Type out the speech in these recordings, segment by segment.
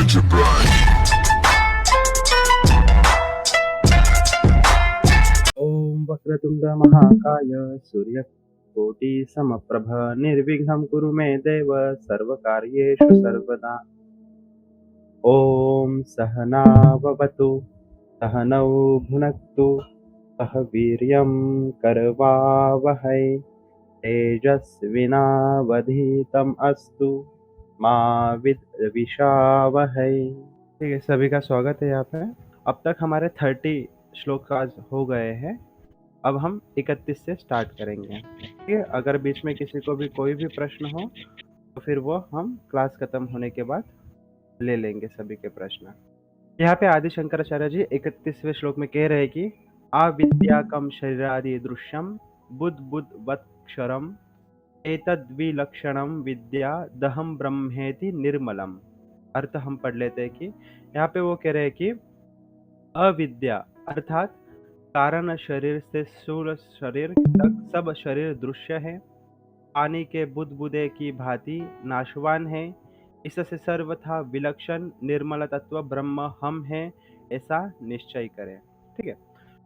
ओम वक्रतुंड महाकाय सूर्यकोटि समप्रभ निर्विघ्नं कुरु मे देव सर्वकार्येषु सर्वदा। ओम सहना भवतु सहनौ भुनक्तु सह वीर्यं करवावहै तेजस्विनावधीतम् अस्तु मा विद्विषावहै। ठीक है, सभी का स्वागत है यहाँ पे। अब तक हमारे 30 श्लोक आज हो गए हैं। अब हम 31 से स्टार्ट करेंगे। ठीक है, अगर बीच में किसी को भी कोई भी प्रश्न हो तो फिर वो हम क्लास खत्म होने के बाद ले लेंगे सभी के प्रश्न। यहाँ पे आदि शंकराचार्य जी 31वें श्लोक में कह रहे हैं कि अविद्याकम शरीरादि दृश्यम बुद्ध बुद्ध वत्क्षरम एतद्विलक्षणम विद्या दहम ब्रह्मेति निर्मलम। अर्थ हम पढ़ लेते हैं कि यहाँ पे वो कह रहे हैं कि अविद्या अर्थात कारण शरीर से स्थूल शरीर तक सब शरीर दृश्य है, पानी के बुदबुदे की भांति नाशवान है, इससे सर्वथा विलक्षण निर्मल तत्व ब्रह्म हम है, ऐसा निश्चय करें। ठीक है,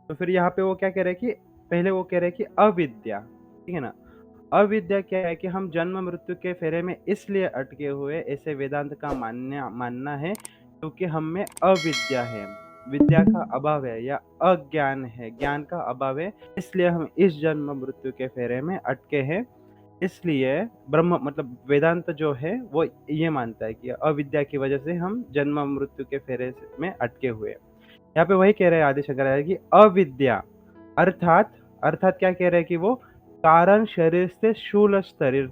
तो फिर यहाँ पे वो क्या कह रहे हैं कि पहले वो कह रहे हैं कि अविद्या, ठीक है ना। अविद्या क्या है कि हम जन्म मृत्यु के फेरे में इसलिए अटके हुए, ऐसे वेदांत का मानना है क्योंकि हम में अविद्या है, विद्या का अभाव है या अज्ञान है, ज्ञान का अभाव है, इसलिए हम इस जन्म मृत्यु के फेरे में अटके हैं। इसलिए ब्रह्म मतलब वेदांत जो है वो ये मानता है कि अविद्या की वजह से हम जन्म मृत्यु के फेरे में अटके हुए हैं। यहाँ पे वही कह रहे हैं आदि शंकराचार्य की अविद्या अर्थात क्या कह रहे हैं कि वो कारण शरीर से स्थूल शरीर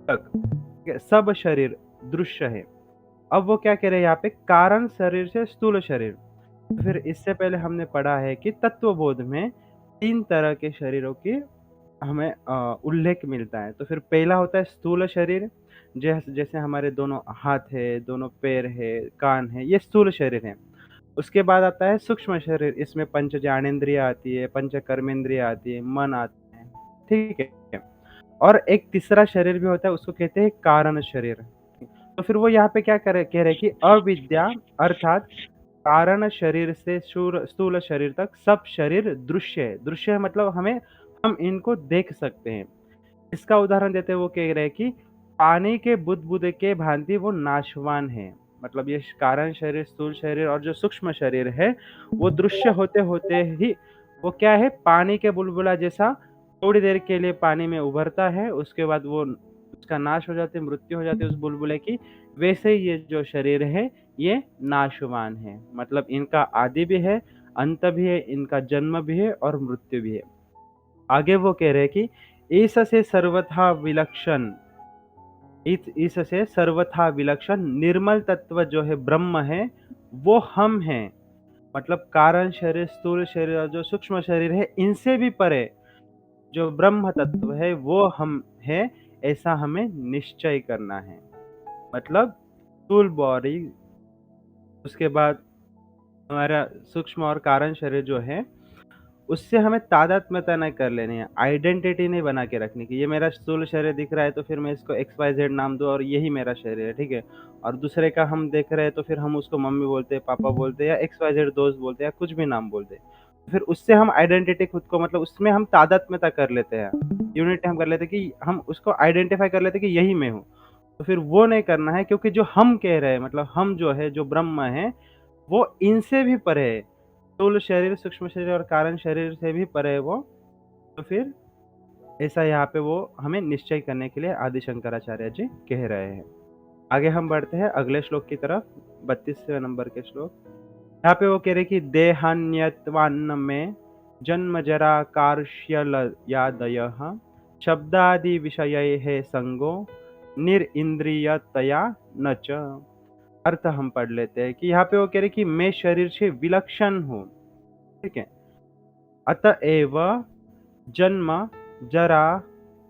तक सब शरीर दृश्य है। अब वो क्या कह रहे हैं यहाँ पे कारण शरीर से स्थूल शरीर। फिर इससे पहले हमने पढ़ा है कि तत्वबोध में 3 तरह के शरीरों की हमें उल्लेख मिलता है। तो फिर पहला होता है स्थूल शरीर, जैसे हमारे दोनों हाथ है, दोनों पैर है, कान है, ये स्थूल शरीर है। उसके बाद आता है सूक्ष्म शरीर, इसमें पंच ज्ञानेंद्रिय आती है, पंच कर्मेंद्रिय आती है, मन आता है। ठीक है, और एक तीसरा शरीर भी होता है, उसको कहते हैं कारण शरीर। तो फिर वो यहाँ पे क्या कह रहे हैं कि अविद्या अर्थात कारण शरीर से स्थूल शरीर तक सब शरीर दृश्य है। दृश्य है मतलब हम इनको देख सकते हैं। इसका उदाहरण देते हुए वो कह रहे हैं कि पानी के बुदबुदे के भांति वो नाशवान है। मतलब ये कारण शरीर, स्थूल शरीर और जो सूक्ष्म शरीर है वो दृश्य होते होते ही वो क्या है, पानी के बुलबुला जैसा थोड़ी देर के लिए पानी में उभरता है, उसके बाद वो उसका नाश हो जाती है, मृत्यु हो जाती है उस बुलबुले की। वैसे ही ये जो शरीर है ये नाशवान है, मतलब इनका आदि भी है, अंत भी है, इनका जन्म भी है और मृत्यु भी है। आगे वो कह रहे हैं कि इससे सर्वथा विलक्षण इससे सर्वथा विलक्षण निर्मल तत्व जो है ब्रह्म है वो हम हैं। मतलब कारण शरीर, स्थूल शरीर और जो सूक्ष्म शरीर है इनसे भी परे जो ब्रह्म तत्व है वो हम है, ऐसा हमें निश्चय करना है। मतलब स्थूल बॉडी, उसके बाद हमारा सूक्ष्म और कारण शरीर जो है उससे हमें तादात्म्यता नहीं कर लेनी है, आइडेंटिटी नहीं बना के रखनी कि ये मेरा स्थूल शरीर दिख रहा है तो फिर मैं इसको XYZ नाम दूं और यही मेरा शरीर है। ठीक है, और दूसरे का हम देख रहे हैं तो फिर हम उसको मम्मी बोलते हैं, पापा बोलते हैं या XYZ दोस्त बोलते हैं या कुछ भी नाम बोलते हैं। फिर उससे हम आइडेंटिटी खुद को मतलब उसमें हम तादात्म्यता कर लेते हैं, यूनिटी हम कर लेते हैं कि हम उसको आइडेंटिफाई कर लेते हैं कि यही मैं हूँ। तो फिर वो नहीं करना है, क्योंकि जो हम कह रहे हैं मतलब हम जो है, जो ब्रह्म है वो इनसे भी परे है, स्थूल शरीर, सूक्ष्म शरीर और कारण शरीर से भी परे है वो। तो फिर ऐसा यहाँ पे वो हमें निश्चय करने के लिए आदि शंकराचार्य जी कह रहे हैं। आगे हम बढ़ते हैं अगले श्लोक की तरफ, 32वें नंबर के श्लोक। यहाँ पे वो कह रहे कि देहान्यत्वान्न में जन्म जरा कार्श्यलयादयः शब्दादि विषय है संगो निरिंद्रियतया न च। अर्थ हम पढ़ लेते हैं कि यहाँ पे वो कह रहे कि मैं शरीर से विलक्षण हूँ। ठीक है, अतएव जन्म जरा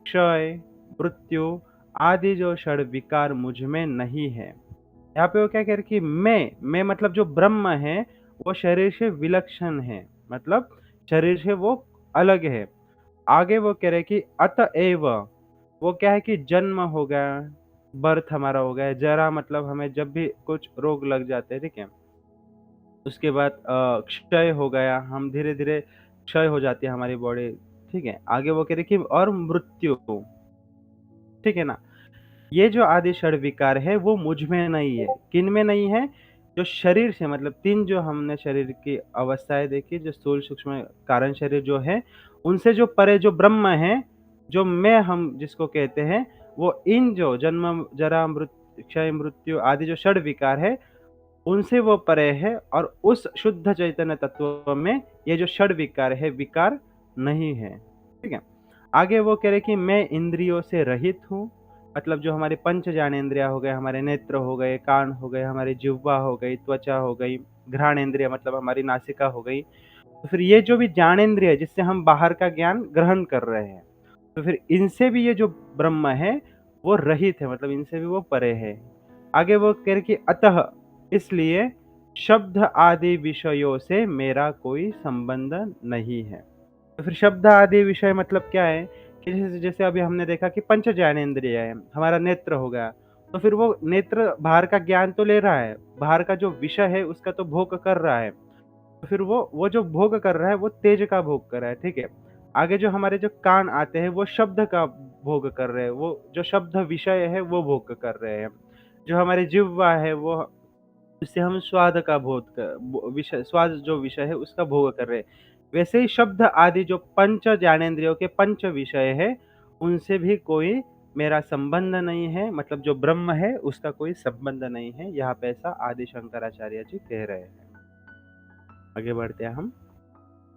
क्षय मृत्यु आदि जो षड विकार मुझ में नहीं है। यहाँ पे वो क्या कह रहे कि मैं मतलब जो ब्रह्म है वो शरीर से विलक्षण है, मतलब शरीर से वो अलग है। आगे वो कह रहे कि अतएव वो क्या है कि जन्म हो गया, बर्थ हमारा हो गया, जरा मतलब हमें जब भी कुछ रोग लग जाते हैं, ठीक है? उसके बाद क्षय हो गया, हम धीरे-धीरे क्षय हो जाती है हमारी बॉडी, ठीक है? आगे वो कह रहे कि और मृत्यु, ठीक है ना? ये जो आदि षड विकार है वो मुझ में नहीं है। किन में नहीं है? जो शरीर से मतलब 3 जो हमने शरीर की अवस्थाएँ देखी, जो स्थूल, सूक्ष्म, कारण शरीर जो है, उनसे जो परे जो ब्रह्म है, जो मैं हम जिसको कहते हैं, वो इन जो जन्म, जरा, क्षय, मृत्यु आदि जो षड विकार है, उनसे वो परे है और उस शुद्ध चैतन्य तत्व में ये जो षड विकार है, विकार नहीं है। ठीक है? आगे वो कह रहे कि मैं इंद्रियों से रहित हूँ, मतलब जो हमारे पंच ज्ञानेंद्रिय हो गए, हमारे नेत्र हो गए, कान हो गए, हमारी जिह्वा हो गई, त्वचा हो गई, घ्राणेंद्रिय मतलब हमारी नासिका हो गई। तो फिर ये जो भी ज्ञानेंद्रिय है जिससे हम बाहर का ज्ञान ग्रहण कर रहे हैं, तो फिर इनसे भी ये जो ब्रह्म है, वो रहित है, मतलब इनसे भी वो परे है। आगे वो कह रहे कि अतः इसलिए शब्द आदि विषयों से मेरा कोई संबंध नहीं है। तो फिर शब्द आदि विषय मतलब क्या है कि जैसे जैसे अभी हमने देखा कि पंच ज्ञानेंद्रिय है, हमारा नेत्र हो गया, तो फिर वो नेत्र बाहर का ज्ञान तो ले रहा है, बाहर का जो विषय है उसका तो भोग कर रहा है। तो फिर वो जो भोग कर रहा है वो तेज का भोग कर रहा है, ठीक है। आगे जो हमारे जो कान आते हैं वो शब्द का भोग कर रहे हैं, वो जो शब्द विषय है वो भोग कर रहे हैं। जो हमारी जिह्वा है वो, उससे हम स्वाद का भोग क बो विषय, स्वाद जो विषय है उसका भोग कर रहे हैं। वैसे ही शब्द आदि जो पंच ज्ञानेंद्रियों के पंच विषय है, उनसे भी कोई मेरा संबंध नहीं है, मतलब जो ब्रह्म है उसका कोई संबंध नहीं है। यहाँ पे ऐसा आदि शंकराचार्य जी कह रहे हैं। आगे बढ़ते हैं हम।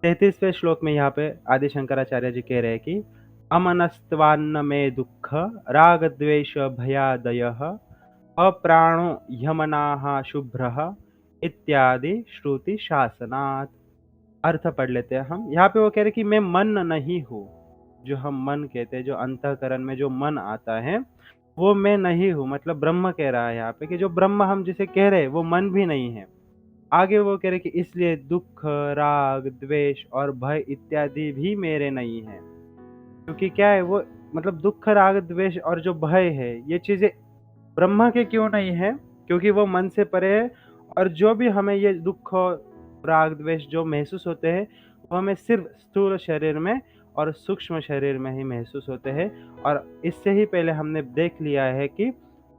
33वें श्लोक में यहाँ पे आदि शंकराचार्य जी कह रहे हैं कि अमनस्त्वान्न में दुःख राग द्वेष भयादयः अप्राणो ह्यमनाः शुभ्रः इत्यादि श्रुति शासनात्। अर्थ पढ़ लेते हैं हम। यहाँ पे वो कह रहे हैं कि मैं मन नहीं हूँ। जो हम मन कहते हैं, जो अंतःकरण में जो मन आता है, वो मैं नहीं हूँ। मतलब ब्रह्म कह रहा है यहाँ पे कि जो ब्रह्म हम जिसे कह रहे हैं, वो मन भी नहीं है। आगे वो कह रहे कि इसलिए दुःख, राग, द्वेष और भय इत्यादि भी मेरे नहीं हैं। क्योंकि क्या है वो, मतलब दुःख, राग, द्वेष और जो भय है, ये चीज़ें ब्रह्मा के क्यों नहीं है? क्योंकि वो मन से परे है और जो भी हमें ये दुःख, राग, द्वेष जो महसूस होते हैं, वो हमें सिर्फ़ स्थूल शरीर में और सूक्ष्म शरीर में ही महसूस होते हैं। और इससे ही पहले हमने देख लिया है कि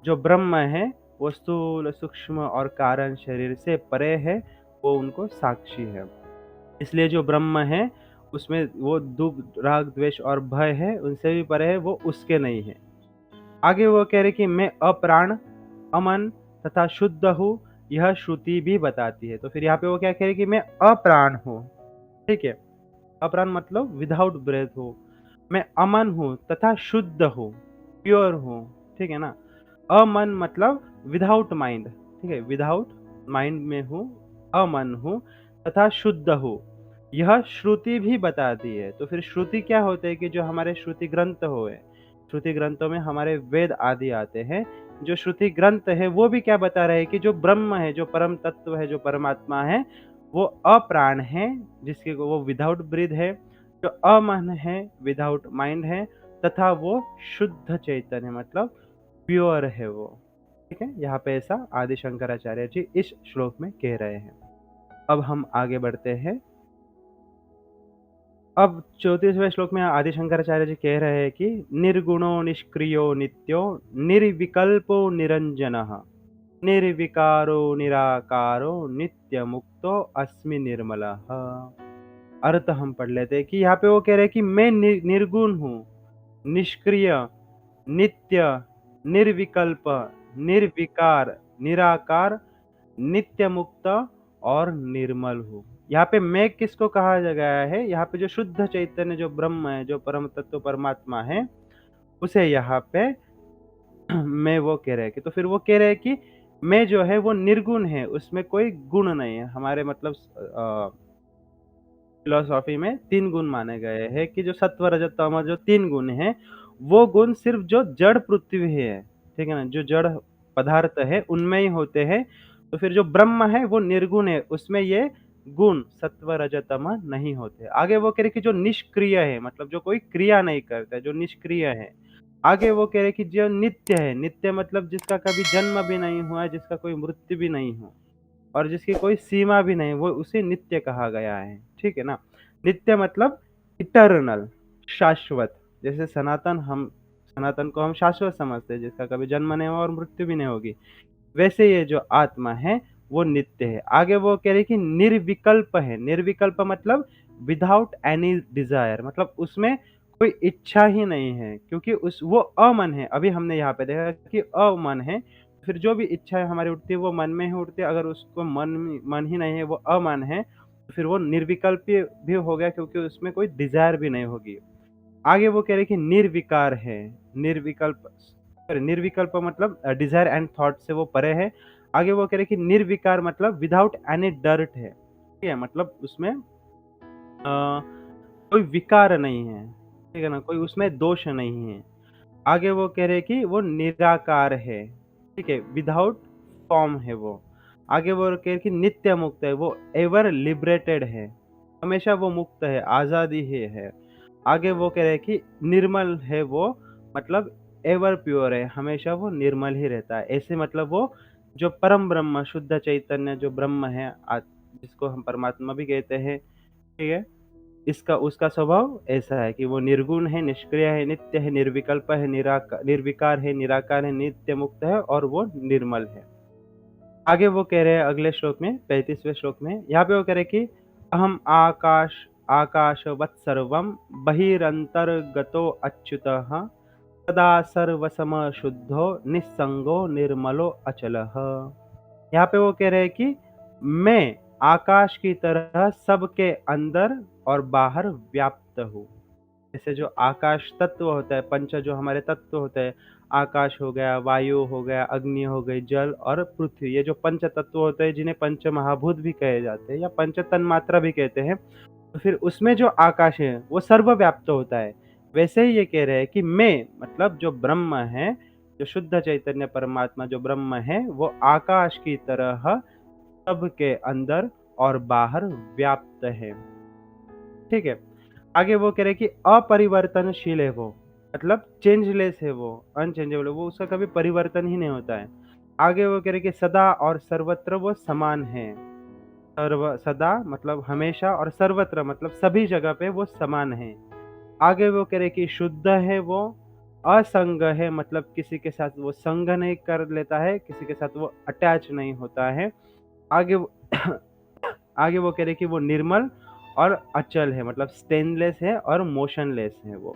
जो ब्रह्म है, वो स्थूल, सूक्ष्म और कारण शरीर से परे है, वो उनको साक्षी है। इसलिए जो ब्रह्म है, उसमें वो दुःख, राग, द्वेष और भय है, उनसे भी परे है, वो उसके नहीं है। आगे वो कह रहे कि मैं अप्राण, अमन तथा शुद्ध हूँ, यह श्रुति भी बताती है। तो फिर यहाँ पे वो क्या कह रहे कि मैं अप्राण हूँ, ठीक है? अप्राण मतलब विदाउट ब्रेथ हूँ। मैं अमन हूँ तथा शुद्ध हूँ, प्योर हूँ, ठीक है ना? अमन मतलब विदाउट माइंड, ठीक है? विदाउट माइंड में हूँ, अमन हूँ तथा शुद्ध हूँ। यह श्रुति भी बताती है। तो फिर श्रुति क्या होते हैं कि जो हमारे श्रुति ग्रंथ हुए, श्रुति ग्रंथों में हमारे वेद आदि आते हैं। जो श्रुति ग्रंथ है वो भी क्या बता रहे हैं कि जो ब्रह्म है, जो परम तत्व है, जो परमात्मा है, वो अप्राण है, जिसके वो विदाउट ब्रीथ है, जो अमन है, विदाउट माइंड है, तथा वो शुद्ध चैतन्य है, मतलब प्योर है वो। ठीक है? यहाँ पे ऐसा आदि शंकराचार्य जी इस श्लोक में कह रहे हैं। अब हम आगे बढ़ते हैं। अब 34वें श्लोक में आदि शंकराचार्य जी कह रहे हैं कि निर्गुणो निष्क्रियो नित्यो निर्विकल्पो निरंजनः निर्विकारो निराकारो नित्य मुक्तो अस्मि निर्मलः। अर्थ हम पढ़ लेते हैं कि यहाँ पे वो कह रहे हैं कि मैं निर्गुण हूँ, निष्क्रिय, नित्य, निर्विकल्प, निर्विकार, निराकार, नित्य मुक्त और निर्मल हूँ। यहाँ पे मैं किसको कहा गया है? यहाँ पे जो शुद्ध चैतन्य, जो ब्रह्म है, जो परम तत्व परमात्मा है, उसे यहाँ पे मैं वो कह रहे हैं कि, तो फिर वो कह रहे हैं कि मैं जो है वो निर्गुण है, उसमें कोई गुण नहीं है। हमारे मतलब फिलॉसफी में 3 गुण माने गए हैं कि जो सत्व, रजत, तम जो 3 गुण हैं, वो गुण सिर्फ़ जो जड़ पृथ्वी है, ठीक है ना? जो जड़ पदार्थ है, उनमें ही होते हैं। तो फिर जो ब्रह्म है वो निर्गुण है, उसमें ये गुण सत्व, रजत, तम नहीं होते। आगे वो कह रहे कि जो निष्क्रिय है, मतलब जो कोई क्रिया नहीं करता है, जो निष्क्रिय है, आगे वो कह रहे हैं कि जो नित्य है, नित्य मतलब जिसका कभी जन्म भी नहीं हुआ है, जिसका कोई मृत्यु भी नहीं हो और जिसकी कोई सीमा भी नहीं, वो उसे नित्य कहा गया है, ठीक है ना? नित्य मतलब इटर्नल, शाश्वत। जैसे सनातन को हम शाश्वत समझते हैं, जिसका कभी जन्म नहीं हुआ और मृत्यु भी नहीं होगी। वैसे ये जो आत्मा है, वो नित्य है। आगे वो कह रही है कि निर्विकल्प है। निर्विकल्प मतलब विदाउट एनी डिज़ायर, मतलब उसमें कोई इच्छा ही नहीं है, क्योंकि उस वो अमन है। अभी हमने यहाँ पे देखा कि अमन है, फिर जो भी इच्छाएँ हमारी उठती है, वो मन में ही उठती है। अगर उसको मन ही नहीं है, वो अमन है, तो फिर वो निर्विकल्प भी हो गया, क्योंकि उसमें कोई डिज़ायर भी नहीं होगी। आगे वो कह रहे हैं कि निर्विकार है, निर्विकल्प सॉरी निर्विकल्प मतलब डिज़ायर एंड थॉट से वो परे है। आगे वो कह रहे हैं कि निर्विकार मतलब विदाउट एनी डर्ट है, ठीक है? मतलब उसमें कोई विकार नहीं है, ठीक है ना? कोई उसमें दोष नहीं है। आगे वो कह रहे हैं कि वो निराकार है, ठीक है? विदाउट फॉर्म है वो। आगे वो कह रहे हैं कि नित्य मुक्त है, वो एवर लिबरेटेड है, हमेशा वो मुक्त है, आज़ादी है। आगे वो कह रहे हैं कि निर्मल है वो, मतलब एवर प्योर है, हमेशा वो निर्मल ही रहता है। ऐसे मतलब वो जो परम ब्रह्म, शुद्ध चैतन्य जो ब्रह्म है, जिसको हम परमात्मा भी कहते हैं, ठीक है? इसका उसका स्वभाव ऐसा है कि वो निर्गुण है, निष्क्रिय है, नित्य है, निर्विकल्प है, निर्विकार है, निराकार है, नित्य मुक्त है और वो निर्मल है। आगे वो कह रहे हैं अगले श्लोक में 35वें श्लोक में, यहाँ पे वो कह रहे हैं कि अहम आकाशवत् सर्वं बहिरंतर्गतो अच्युतः सदा सर्वसमशुद्धो निस्संगो निर्मलो अचलः। यहाँ पे वो कह रहे हैं कि मैं आकाश की तरह सबके अंदर और बाहर व्याप्त हूँ। जैसे जो आकाश तत्व होता है, पंच जो हमारे तत्व होते हैं, आकाश हो गया, वायु हो गया, अग्नि हो गई, जल और पृथ्वी, ये जो पंच तत्व होते हैं, जिन्हें पंच महाभूत भी कहे जाते हैं या पंच तन्मात्रा भी कहते हैं। तो फिर उसमें जो आकाश है, वो सर्वव्याप्त होता है। वैसे ही ये कह रहे हैं कि मैं मतलब जो ब्रह्म है, जो शुद्ध चैतन्य परमात्मा जो ब्रह्म है, वो आकाश की तरह सबके अंदर और बाहर व्याप्त है। ठीक है? आगे वो कह रहे हैं कि अपरिवर्तनशील है वो, मतलब चेंजलेस है वो, अनचेंजेबल है वो, उसका कभी परिवर्तन ही नहीं होता है। आगे वो कह रहे हैं कि सदा और सर्वत्र वो समान है। सदा मतलब हमेशा और सर्वत्र मतलब सभी जगह पे वो समान है। आगे वो कह रहे हैं कि शुद्ध है वो, असंग है मतलब किसी के साथ वो संग नहीं कर लेता है, किसी के साथ वो अटैच नहीं होता है। आगे वो आगे वो कह रहे हैं कि वो निर्मल और अचल है, मतलब स्टेनलेस है और मोशनलेस है वो।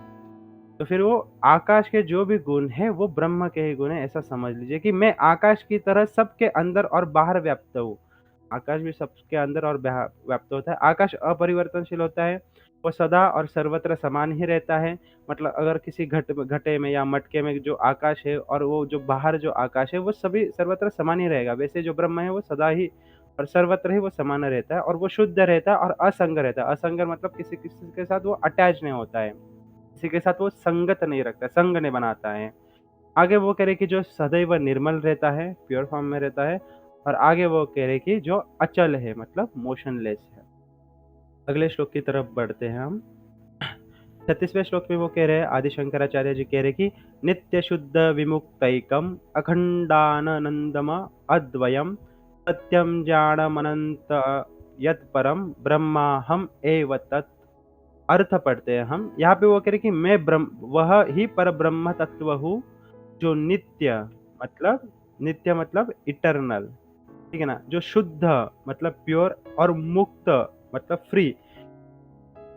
तो फिर वो आकाश के जो भी गुण हैं, वो ब्रह्म के ही गुण हैं, ऐसा समझ लीजिए कि मैं आकाश की तरह सबके अंदर और बाहर व्याप्त हूँ। आकाश भी सबके अंदर और व्याप्त होता है। आकाश अपरिवर्तनशील होता है, वो सदा और सर्वत्र समान ही रहता है। मतलब अगर किसी घटे में या मटके में जो आकाश है और वो जो बाहर जो आकाश है, वो सभी सर्वत्र समान ही रहेगा। वैसे जो ब्रह्म है, वो सदा ही और सर्वत्र ही वो समान रहता है और वो शुद्ध रहता है और असंग रहता है। असंग मतलब किसी के साथ वो अटैच नहीं होता है। किसी के साथ वो संगत नहीं रखता है, संग नहीं बनाता है। आगे वो कह रहे कि जो सदैव निर्मल रहता है, प्योर फॉर्म में रहता है और आगे वो कह रहे कि जो अचल है मतलब मोशनलेस है। अगले श्लोक की तरफ बढ़ते हैं हम। 36वें श्लोक में वो कह रहे हैं, आदि शंकराचार्य जी कह रहे कि नित्य शुद्ध विमुक्तैकम अखंडानंदम अद्वयम सत्यम ज्ञानमनंत यत् परम ब्रह्माहम एव तत्। अर्थ पढ़ते हैं हम। यहाँ पे वो कह रहे कि मैं वह ही पर ब्रह्म तत्व हूँ, जो नित्य मतलब इटर्नल, ठीक है ना? जो शुद्ध मतलब प्योर और मुक्त मतलब फ्री,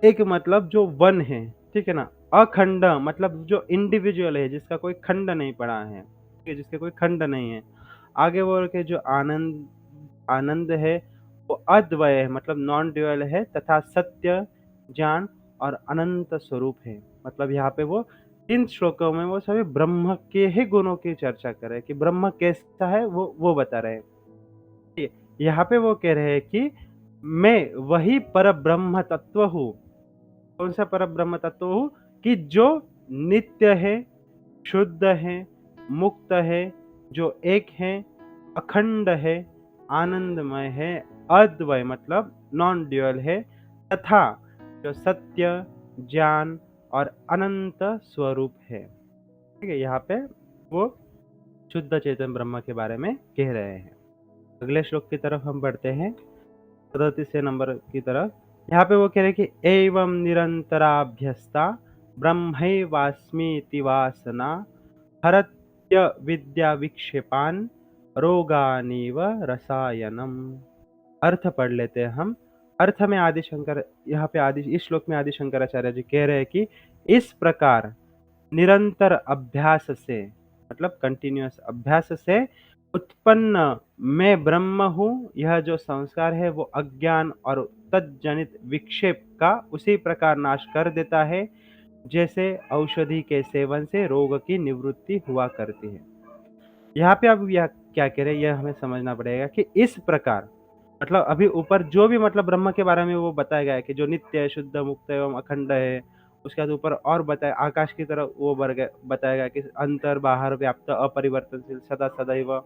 एक मतलब जो वन है, ठीक है ना? अखंड मतलब जो इंडिविजुअल है, जिसका कोई खंड नहीं पड़ा है, ठीक है? जिसके कोई खंड नहीं है। आगे वो के जो आनंद आनंद है, वो अद्वय है मतलब नॉन ड्यूअल है तथा सत्य, ज्ञान और अनंत स्वरूप है। मतलब यहाँ पे वो इन श्लोकों में वो सभी ब्रह्म के ही गुणों की चर्चा कर रहे हैं कि ब्रह्म कैसा है, वो बता रहे हैं। यहाँ पे वो कह रहे हैं कि मैं वही पर ब्रह्म तत्व हूँ। कौन सा पर ब्रह्म तत्व हूँ? कि जो नित्य है, शुद्ध है, मुक्त है, जो एक है, अखंड है, आनंदमय है, अद्वय मतलब नॉन ड्यूअल है तथा जो सत्य, ज्ञान और अनंत स्वरूप है। ठीक ठीक है? यहाँ पे वो शुद्ध चेतन ब्रह्म के बारे में कह रहे हैं। अगले श्लोक की तरफ हम बढ़ते हैं, 37वें नंबर की तरफ। यहाँ पे वो कह रहे हैं कि एवं निरंतराभ्यस्ता ब्रह्मैवास्मीति वासना हरत्य विद्या विक्षेपान रोगानीव रसायनम। अर्थ पढ़ लेते हैं हम। अर्थ में आदि शंकर यहाँ पे आदि इस श्लोक में आदि शंकराचार्य जी कह रहे हैं कि इस प्रकार निरंतर अभ्यास से, मतलब कंटिन्यूअस अभ्यास से उत्पन्न मैं ब्रह्म हूँ, यह जो संस्कार है वो अज्ञान और तज्जनित विक्षेप का उसी प्रकार नाश कर देता है जैसे औषधि के सेवन से रोग की निवृत्ति हुआ करती है। यहाँ पे अब यह क्या कह रहे हैं, यह हमें समझना पड़ेगा कि इस प्रकार, मतलब अभी ऊपर जो भी मतलब ब्रह्म के बारे में वो बताया गया है कि जो नित्य है, शुद्ध, मुक्त एवं अखंड है। उसके बाद ऊपर और बताया आकाश की तरह वो बताया गया कि अंतर बाहर व्याप्त अपरिवर्तनशील सदा सदैव और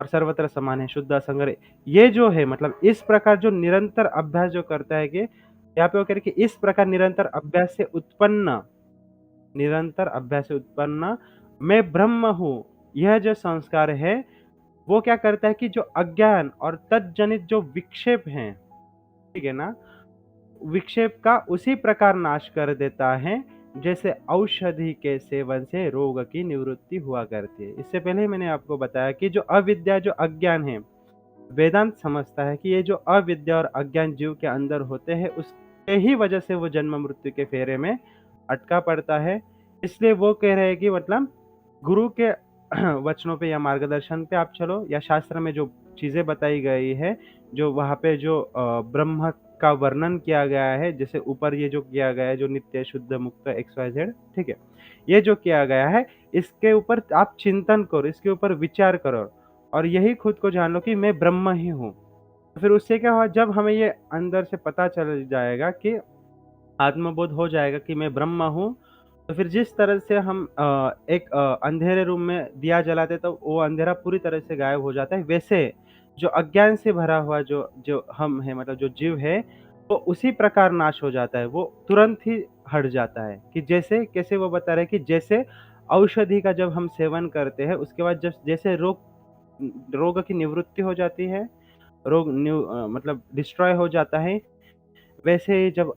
सर्वत्र समान है, शुद्ध असंग। ये जो है मतलब इस प्रकार जो निरंतर अभ्यास जो करता है कि यहाँ पे वो कह रहे कि इस प्रकार निरंतर अभ्यास से उत्पन्न मैं ब्रह्म हूँ, यह जो संस्कार है वो क्या करता है कि जो अज्ञान और तज्जनित जो विक्षेप हैं, ठीक है ना, विक्षेप का उसी प्रकार नाश कर देता है जैसे औषधि के सेवन से रोग की निवृत्ति हुआ करती है। इससे पहले ही मैंने आपको बताया कि जो अविद्या, जो अज्ञान है, वेदांत समझता है कि ये जो अविद्या और अज्ञान जीव के अंदर होते हैं, उसके ही वजह से वो जन्म मृत्यु के फेरे में अटका पड़ता है। इसलिए वो कह रहे हैं कि मतलब गुरु के वचनों पे या मार्गदर्शन पे आप चलो, या शास्त्र में जो चीजें बताई गई है, जो वहाँ पे जो ब्रह्म का वर्णन किया गया है, जैसे ऊपर ये जो किया गया है, जो नित्य शुद्ध मुक्त XYZ, ठीक है, ये जो किया गया है, इसके ऊपर आप चिंतन करो, इसके ऊपर विचार करो और यही खुद को जान लो कि मैं ब्रह्म ही हूँ। तो फिर उससे क्या हुआ, जब हमें ये अंदर से पता चल जाएगा कि आत्मबोध हो जाएगा कि मैं ब्रह्म हूँ, तो फिर जिस तरह से हम एक अंधेरे रूम में दिया जलाते तो वो अंधेरा पूरी तरह से गायब हो जाता है, वैसे जो अज्ञान से भरा हुआ जो जो हम है, मतलब जो जीव है, वो उसी प्रकार नाश हो जाता है, वो तुरंत ही हट जाता है। कि जैसे कैसे वो बता रहे हैं कि जैसे औषधि का जब हम सेवन करते हैं, उसके बाद जब जैसे रोग की निवृत्ति हो जाती है, मतलब डिस्ट्रॉय हो जाता है, वैसे ही जब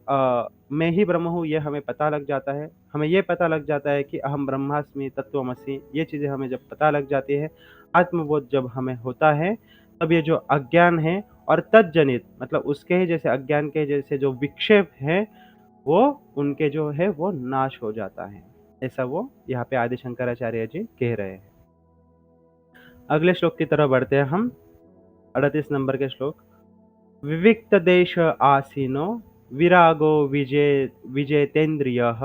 मैं ही ब्रह्म हूँ ये हमें पता लग जाता है, हमें ये पता लग जाता है कि अहम ब्रह्मास्मि तत्त्वमसि, ये चीज़ें हमें जब पता लग जाती है, आत्मबोध जब हमें होता है, तब ये जो अज्ञान है और तज्जनित, मतलब उसके ही जैसे अज्ञान के जैसे जो विक्षेप हैं, वो उनके जो है वो नाश हो जाता है। ऐसा वो यहाँ पे आदि शंकराचार्य जी कह रहे हैं। अगले श्लोक की तरफ बढ़ते हैं हम, 38 नंबर के श्लोक। विविक्त देश आसीनो विरागो विजेतेन्द्रियः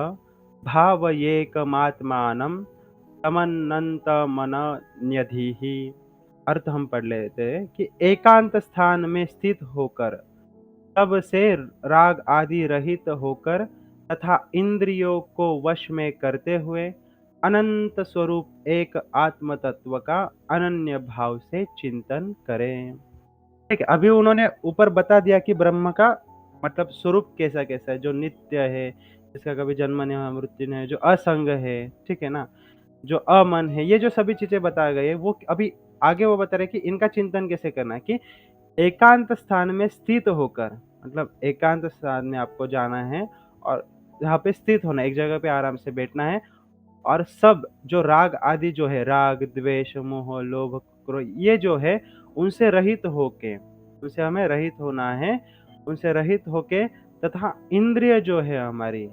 भावयेकमात्मानं तमन्नन्तमनन्यधीः। अर्थ हम पढ़ लेते हैं कि एकांत स्थान में स्थित होकर, तब से राग आदि रहित होकर तथा इंद्रियों को वश में करते हुए अनंत स्वरूप एक आत्म तत्व का अनन्य भाव से चिंतन करें। ठीक है, अभी उन्होंने ऊपर बता दिया कि ब्रह्म का मतलब स्वरूप कैसा-कैसा है, जो नित्य है, जिसका कभी जन्म नहीं हुआ, मृत्यु नहीं है, जो असंग है, ठीक है ना? जो अमन है, ये जो सभी चीज़ें बताई गई है, वो अभी आगे वो बता रहे हैं कि इनका चिंतन कैसे करना है, कि एकांत स्थान में स्थित होकर, मतलब एकांत स्थान में आपको जाना है और यहाँ पे स्थित होना है, एक जगह पे आराम से बैठना है और सब जो राग आदि जो है, राग, द्वेष, मोह, लोभ, क्रोध, ये जो है उनसे रहित होके, उनसे हमें रहित होना है, उनसे रहित होके तथा इंद्रिय जो है हमारी,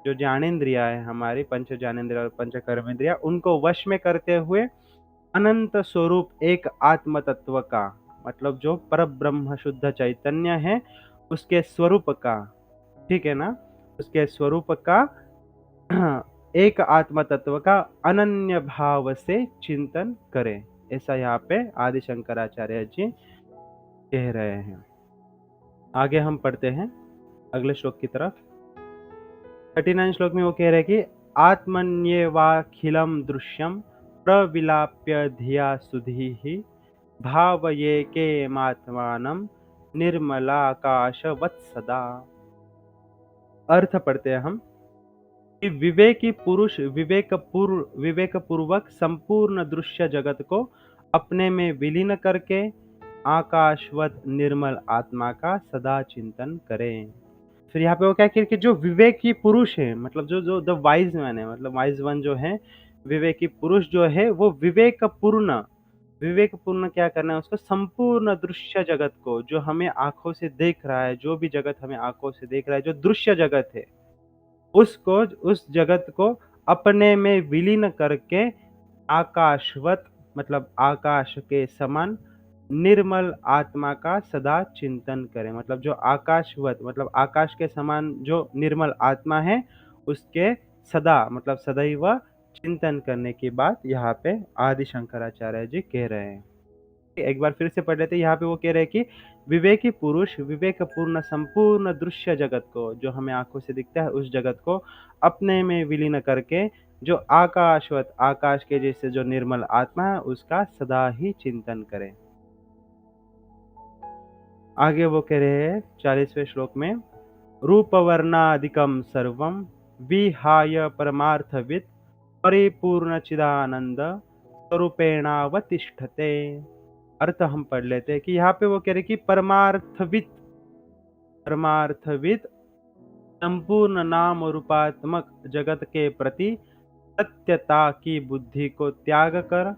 जो ज्ञानेंद्रिया है हमारी, पंच ज्ञानेंद्रिय और पंच कर्मेंद्रिया, उनको वश में करते हुए अनंत स्वरूप एक आत्म तत्व का, मतलब जो परब्रह्म शुद्ध चैतन्य है, उसके स्वरूप का, ठीक है ना? उसके स्वरूप का एक आत्म तत्व का अनन्य भाव से चिंतन करें। ऐसा यहाँ पे आदि शंकराचार्य जी कह रहे हैं। आगे हम पढ़ते हैं अगले श्लोक की तरफ। 39 श्लोक में वो कह रहे हैं कि आत्मन्येवाखिलं दृश्यं प्रविलाप्य धिया सुधीः भावयेकेमात्मानं निर्मलाकाशवत् सदा। अर्थ पढ़ते हैं हम। कि विवेकी पुरुष विवेक पूर्वक संपूर्ण दृश्य जगत को अपने में विलीन करके आकाशवत निर्मल आत्मा का सदा चिंतन करें। फिर यहाँ पे वो क्या किया कि जो विवेकी पुरुष है, मतलब जो जो द वाइज मैन है, मतलब वाइज वन जो है, विवेकी पुरुष जो है वो विवेक पूर्ण क्या करना है उसको, संपूर्ण दृश्य जगत को, जो हमें आंखों से देख रहा है, जो भी जगत हमें आंखों से देख रहा है, जो दृश्य जगत है, उसको, उस जगत को अपने में विलीन करके आकाशवत, मतलब आकाश के समान निर्मल आत्मा का सदा चिंतन करें। मतलब जो आकाशवत, मतलब आकाश के समान जो निर्मल आत्मा है, उसके सदा, मतलब सदैव चिंतन करने की बात यहाँ पे आदि शंकराचार्य जी कह रहे हैं। एक बार फिर से पढ़ लेते हैं। यहाँ पे वो कह रहे हैं कि विवेकी पुरुष विवेकपूर्ण संपूर्ण दृश्य जगत को, जो हमें आंखों से दिखता है, उस जगत को अपने में विलीन करके जो आकाशवत, आकाश के जैसे जो निर्मल आत्मा है, उसका सदा ही चिंतन करें। आगे वो कह रहे हैं 40वें श्लोक में, रूपवर्णादिकं सर्वं विहाय परमार्थवित् परिपूर्ण चिदानंद स्वरूपेणावतिष्ठते। अर्थ हम पढ़ लेते हैं कि यहाँ पे वो कह रहे कि परमार्थविद संपूर्ण नाम और रूपात्मक जगत के प्रति सत्यता की बुद्धि को त्याग कर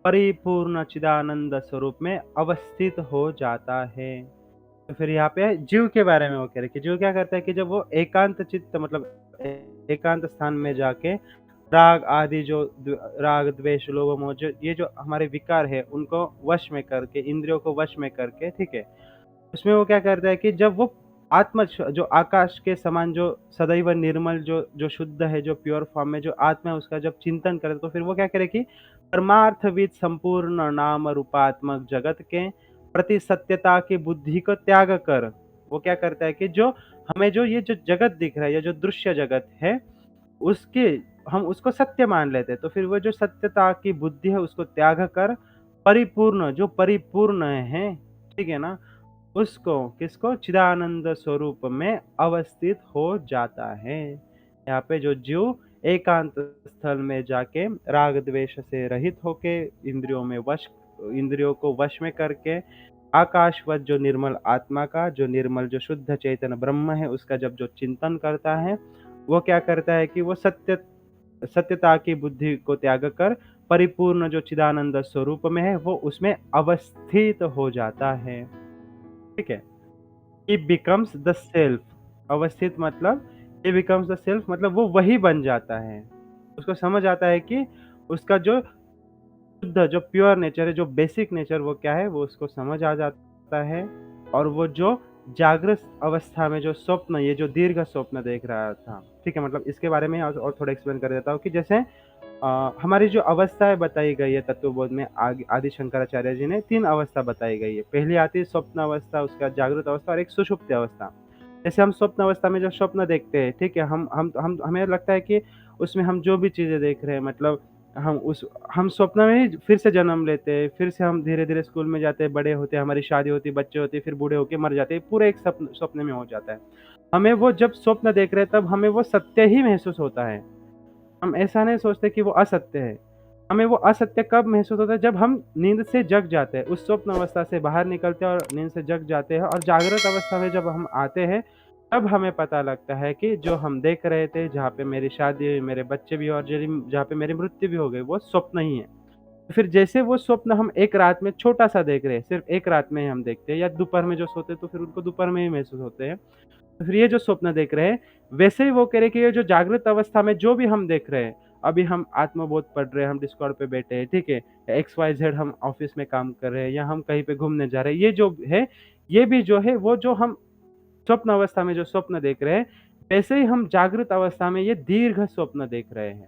परिपूर्ण चिदानंद स्वरूप में अवस्थित हो जाता है। तो फिर यहाँ पे जीव के बारे में वो कह रहे कि जीव क्या करता है कि जब वो एकांत चित्त, मतलब एकांत स्थान में जाके राग आदि जो राग द्वेष लोभ मोह, जो ये जो हमारे विकार है, उनको वश में करके, इंद्रियों को वश में करके, ठीक है, उसमें वो क्या करता है कि जब वो आत्मा जो आकाश के समान, जो सदैव निर्मल, जो जो शुद्ध है, जो प्योर फॉर्म में जो आत्मा है, उसका जब चिंतन करे, तो फिर वो क्या करे कि परमार्थविद संपूर्ण नाम रूपात्मक जगत के प्रति सत्यता की बुद्धि को त्याग कर वो क्या करता है कि जो हमें जो ये जो जगत दिख रहा है, ये जो दृश्य जगत है, उसके हम उसको सत्य मान लेते हैं। तो फिर वो जो सत्यता की बुद्धि है, उसको त्याग कर परिपूर्ण, जो परिपूर्ण है, ठीक है ना, उसको, किसको, चिदानंद स्वरूप में अवस्थित हो जाता है। यहाँ पे जो जीव एकांत स्थल में जाके राग द्वेष से रहित होके इंद्रियों को वश में करके आकाशवत जो निर्मल आत्मा का, जो निर्मल जो शुद्ध चैतन्य ब्रह्म है, उसका जब जो चिंतन करता है, वो क्या करता है कि वो सत्यता की बुद्धि को त्याग कर परिपूर्ण जो चिदानंद स्वरूप में है, वो उसमें अवस्थित हो जाता है। ठीक है, ही बिकम्स द सेल्फ। अवस्थित मतलब ही बिकम्स द सेल्फ, मतलब वो वही बन जाता है। उसको समझ आता है कि उसका जो शुद्ध, जो प्योर नेचर है, जो बेसिक नेचर, वो क्या है, वो उसको समझ आ जाता है। और वो जो जागृत अवस्था में जो स्वप्न, ये जो दीर्घ स्वप्न देख रहा था, ठीक है, मतलब इसके बारे में और थोड़ा एक्सप्लेन कर देता हूँ कि जैसे हमारी जो अवस्थाएं बताई गई है तत्वबोध में, आदि शंकराचार्य जी ने 3 अवस्था बताई गई है। पहली आती है स्वप्न अवस्था, उसके बाद जागृत अवस्था और एक सुषुप्ति अवस्था। जैसे हम स्वप्न अवस्था में जब स्वप्न देखते हैं, ठीक है, हम हमें लगता है कि उसमें हम जो भी चीज़ें देख रहे हैं, मतलब हम स्वप्न में ही फिर से जन्म लेते हैं, फिर से हम धीरे-धीरे स्कूल में जाते हैं, बड़े होते हैं, हमारी शादी होती है, बच्चे होते हैं, फिर बूढ़े होके मर जाते हैं, पूरा एक स्वप्न में हो जाता है। हमें वो जब स्वप्न देख रहे हैं, तब हमें वो सत्य ही महसूस होता है। हम ऐसा नहीं सोचते कि वो असत्य है। हमें वो असत्य कब महसूस होता है, जब हम नींद से जग जाते हैं, उस स्वप्न अवस्था से बाहर निकलते हैं और नींद से जग जाते हैं, और जागृत अवस्था में जब हम आते हैं, तब हमें पता लगता है कि जो हम देख रहे थे, जहाँ पे मेरी शादी हुई, मेरे बच्चे भी और जहाँ पे मेरी मृत्यु भी हो गई, वो स्वप्न ही है। फिर जैसे वो स्वप्न हम एक रात में छोटा-सा देख रहे हैं, सिर्फ़ एक रात में ही हम देखते हैं, या दोपहर में जो सोते हैं, तो फिर उनको दोपहर में ही महसूस होते हैं। तो फिर ये जो स्वप्न देख रहे हैं, वैसे ही वो कह रहे हैं कि ये जो जागृत अवस्था में जो भी हम देख रहे हैं, अभी हम आत्मबोध पढ़ रहे हैं, हम डिस्कॉर्ड पे बैठे हैं, ठीक है? एक्स, वाई, ज़ेड हम ऑफ़िस में काम कर रहे हैं, या हम कहीं पे घूमने जा रहे हैं, ये जो है, ये भी जो है, वो जो हम स्वप्न अवस्था में जो स्वप्न देख रहे हैं, वैसे ही हम जागृत अवस्था में ये दीर्घ स्वप्न देख रहे हैं।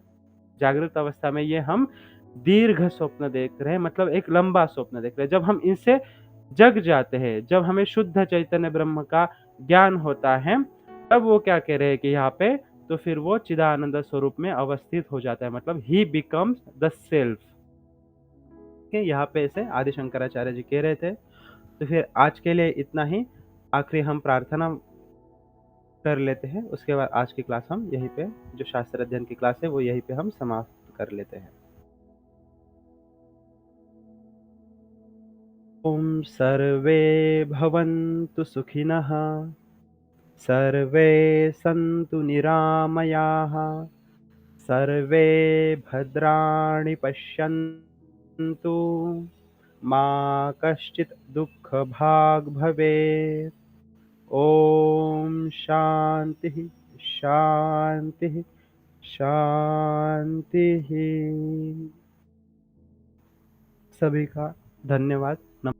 जागृत अवस्था में ये हम दीर्घ स्वप्न देख रहे हैं, मतलब एक लंबा स्वप्न देख रहे हैं। जब हम इनसे जग जाते हैं, जब हमें शुद्ध चैतन्य ब्रह्म का ज्ञान होता है, तब वो क्या कह रहे हैं कि यहाँ पे, तो फिर वो चिदानंद स्वरूप में अवस्थित हो जाता है, मतलब ही बिकम्स द सेल्फ। ठीक है, यहाँ पे ऐसे आदि शंकराचार्य जी कह रहे थे। तो फिर आज के लिए इतना ही। आखिरी हम प्रार्थना कर लेते हैं। उसके बाद आज की क्लास हम यहीं पे, जो शास्त्र अध्ययन की क्लास है वो यहीं पे हम समाप्त कर लेते हैं। ओम सर्वे भवन्तु सुखिनः, सर्वे सन्तु निरामयाः, सर्वे भद्राणि पश्यन्तु, मा कश्चित् दुःखभाग् भवेत्। ओम शांति शांति शांति। सभी का धन्यवाद।